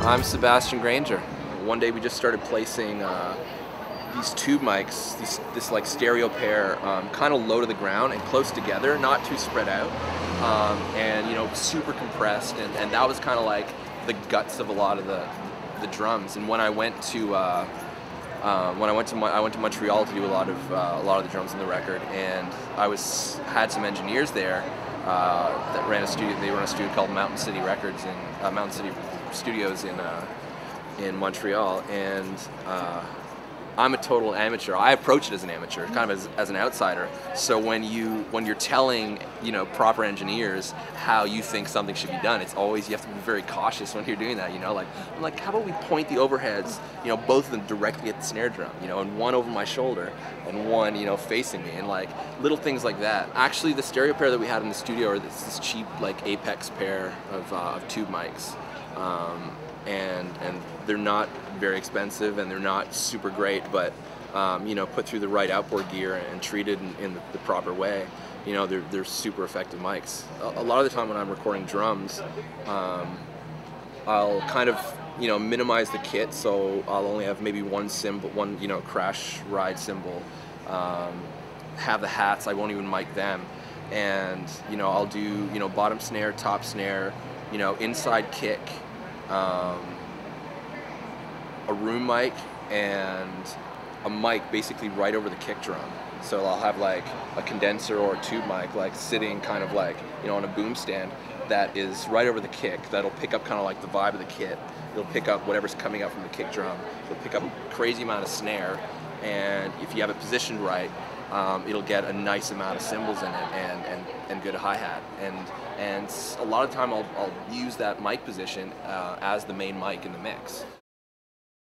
I'm Sebastien Grainger. One day we just started placing these tube mics, this like stereo pair, kind of low to the ground and close together, not too spread out, and you know, super compressed, and that was kind of like the guts of a lot of the drums. And when I went to I went to Montreal to do a lot of the drums in the record, and had some engineers there that ran a studio. They run a studio called Mountain City Records in Mountain City Studios in Montreal, and I'm a total amateur. I approach it as an amateur, kind of as an outsider. So when you're telling, you know, proper engineers how you think something should be done, it's always, you have to be very cautious when you're doing that. You know, I'm like, how about we point the overheads, you know, both of them directly at the snare drum, you know, and one over my shoulder and one, you know, facing me, and like little things like that. Actually, the stereo pair that we had in the studio are this cheap like Apex pair of tube mics. And they're not very expensive, and they're not super great, but you know, put through the right outboard gear and treated in the proper way, you know, they're super effective mics. A lot of the time when I'm recording drums, I'll kind of, you know, minimize the kit, so I'll only have maybe one cymbal, you know, crash ride cymbal, have the hats, I won't even mic them, and you know, I'll do, you know, bottom snare, top snare, you know, inside kick, a room mic, and a mic basically right over the kick drum. So I'll have like a condenser or a tube mic like sitting kind of like, you know, on a boom stand that is right over the kick, that'll pick up kind of like the vibe of the kit. It'll pick up whatever's coming out from the kick drum. It'll pick up a crazy amount of snare, and if you have it positioned right, it'll get a nice amount of cymbals in it and good hi-hat. And a lot of time I'll use that mic position as the main mic in the mix.